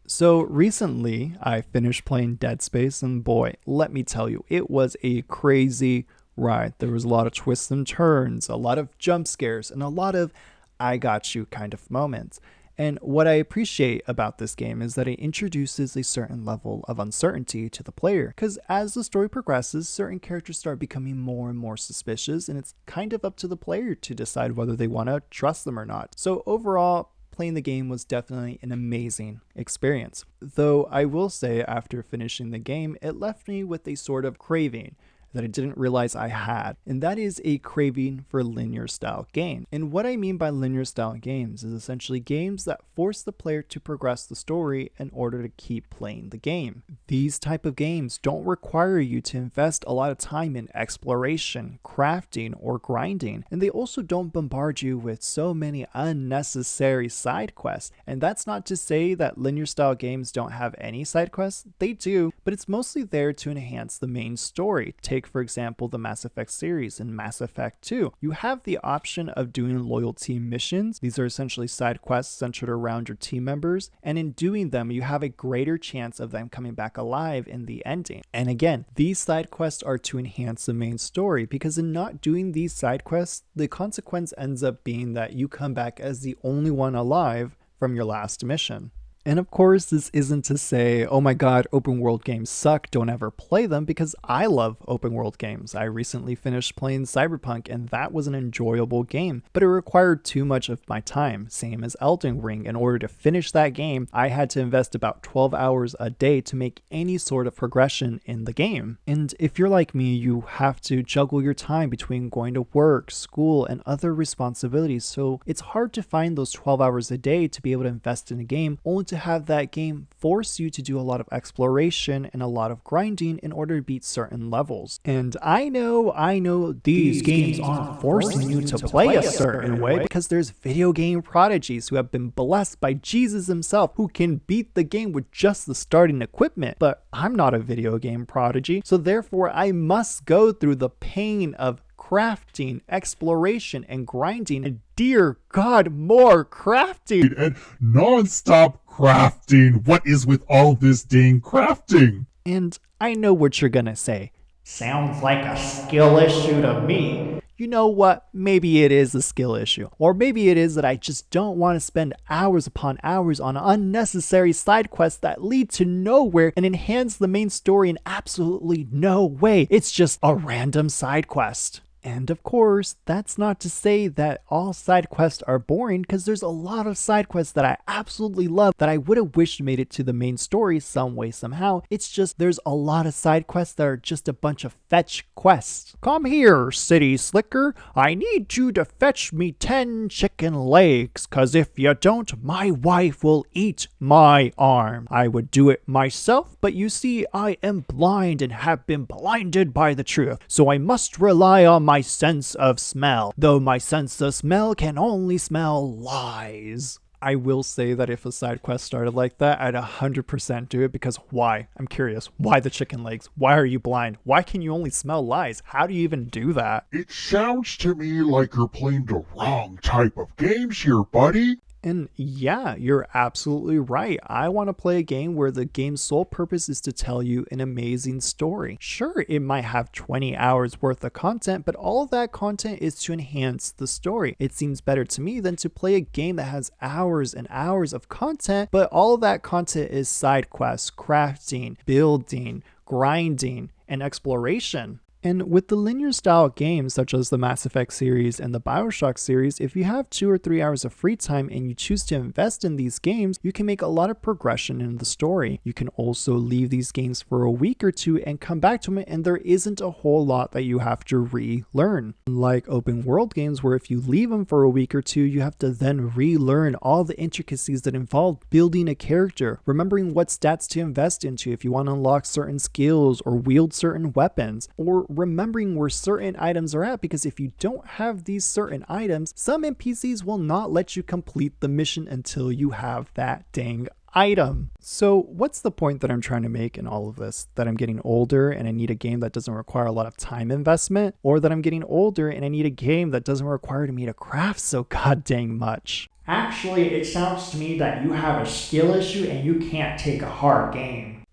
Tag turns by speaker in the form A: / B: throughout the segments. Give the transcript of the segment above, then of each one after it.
A: So recently, I finished playing Deadspace, and boy, let me tell you, it was a crazy ride. There was a lot of twists and turns, a lot of jump scares, and a lot of I got you kind of moments. And what I appreciate about this game is that it introduces a certain level of uncertainty to the player, because as the story progresses, certain characters start becoming more and more suspicious, and it's kind of up to the player to decide whether they want to trust them or not. So overall, playing the game was definitely an amazing experience. Though I will say, after finishing the game, it left me with a sort of craving that I didn't realize I had, and that is a craving for linear style games. And what I mean by linear style games is essentially games that force the player to progress the story in order to keep playing the game. These type of games don't require you to invest a lot of time in exploration, crafting, or grinding, and they also don't bombard you with so many unnecessary side quests. And that's not to say that linear style games don't have any side quests, they do, but it's mostly there to enhance the main story. Take for example the Mass Effect series and Mass Effect 2. You have the option of doing loyalty missions. These are essentially side quests centered around your team members, and in doing them you have a greater chance of them coming back alive in the ending. And again, these side quests are to enhance the main story, because in not doing these side quests, the consequence ends up being that you come back as the only one alive from your last mission. And of course, this isn't to say, oh my god, open world games suck, don't ever play them, because I love open world games. I recently finished playing Cyberpunk, and that was an enjoyable game, but it required too much of my time, same as Elden Ring. In order to finish that game, I had to invest about 12 hours a day to make any sort of progression in the game. And if you're like me, you have to juggle your time between going to work, school, and other responsibilities, so it's hard to find those 12 hours a day to be able to invest in a game, only to have that game force you to do a lot of exploration and a lot of grinding in order to beat certain levels. And I know these games aren't forcing you to play a certain way, because there's video game prodigies who have been blessed by Jesus himself who can beat the game with just the starting equipment. But I'm not a video game prodigy, so therefore I must go through the pain of crafting, exploration, and grinding, and dear God, more crafting
B: and non-stop crafting. What is with all this dang crafting?
A: And I know what you're gonna say.
C: Sounds like a skill issue to me.
A: You know what? Maybe it is a skill issue. Or maybe it is that I just don't want to spend hours upon hours on unnecessary side quests that lead to nowhere and enhance the main story in absolutely no way. It's just a random side quest. And of course, that's not to say that all side quests are boring, because there's a lot of side quests that I absolutely love that I would have wished made it to the main story some way, somehow. It's just there's a lot of side quests that are just a bunch of fetch quests. Come here, city slicker. I need you to fetch me 10 chicken legs, cause if you don't, my wife will eat my arm. I would do it myself, but you see, I am blind and have been blinded by the truth, so I must rely on my sense of smell, though my sense of smell can only smell lies. I will say that if a side quest started like that, I'd 100% do it, because why? I'm curious. Why the chicken legs? Why are you blind? Why can you only smell lies? How do you even do that?
B: It sounds to me like you're playing the wrong type of games here, buddy.
A: And yeah, you're absolutely right. I want to play a game where the game's sole purpose is to tell you an amazing story. Sure, it might have 20 hours worth of content, but all of that content is to enhance the story. It seems better to me than to play a game that has hours and hours of content, but all of that content is side quests, crafting, building, grinding, and exploration. And with the linear style games such as the Mass Effect series and the BioShock series, if you have 2 or 3 hours of free time and you choose to invest in these games, you can make a lot of progression in the story. You can also leave these games for a week or two and come back to them, and there isn't a whole lot that you have to relearn. Like open world games, where if you leave them for a week or two, you have to then relearn all the intricacies that involve building a character, remembering what stats to invest into if you want to unlock certain skills or wield certain weapons, or remembering where certain items are at, because if you don't have these certain items, some NPCs will not let you complete the mission until you have that dang item. So what's the point that I'm trying to make in all of this? That I'm getting older and I need a game that doesn't require a lot of time investment? Or that I'm getting older and I need a game that doesn't require me to craft so god dang much?
C: Actually, it sounds to me that you have a skill issue and you can't take a hard game.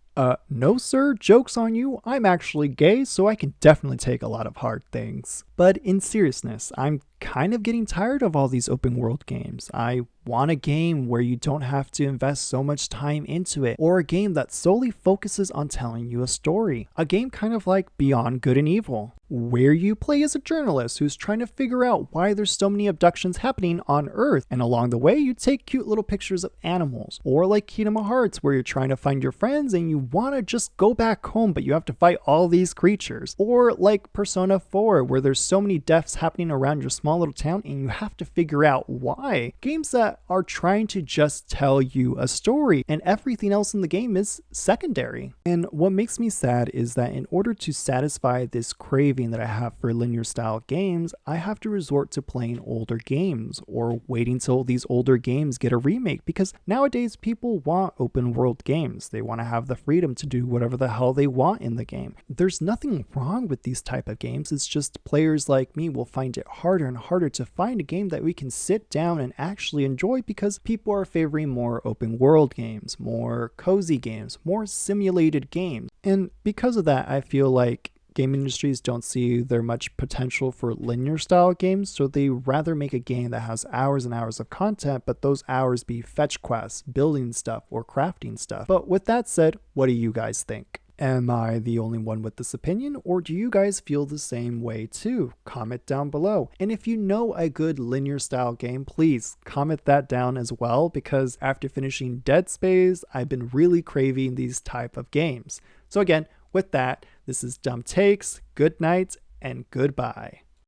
A: No, sir, joke's on you. I'm actually gay, so I can definitely take a lot of hard things. But in seriousness, I'm kind of getting tired of all these open world games. I want a game where you don't have to invest so much time into it, or a game that solely focuses on telling you a story. A game kind of like Beyond Good and Evil, where you play as a journalist who's trying to figure out why there's so many abductions happening on Earth, and along the way you take cute little pictures of animals. Or like Kingdom Hearts, where you're trying to find your friends and you want to just go back home, but you have to fight all these creatures. Or like Persona 4, where there's so many deaths happening around your small little town and you have to figure out why. Games that are trying to just tell you a story and everything else in the game is secondary. And what makes me sad is that in order to satisfy this craving that I have for linear style games, I have to resort to playing older games or waiting till these older games get a remake, because nowadays people want open world games. They want to have the freedom to do whatever the hell they want in the game. There's nothing wrong with these type of games. It's just players like me will find it harder and harder to find a game that we can sit down and actually enjoy, because people are favoring more open world games, more cozy games, more simulated games. And because of that, I feel like game industries don't see there much potential for linear style games, so they rather make a game that has hours and hours of content, but those hours be fetch quests, building stuff, or crafting stuff. But with that said, what do you guys think? Am I the only one with this opinion, or do you guys feel the same way too? Comment down below. And if you know a good linear style game, please comment that down as well, because after finishing Deadspace, I've been really craving these type of games. So again, with that, this is Dumb Takes, good night, and goodbye.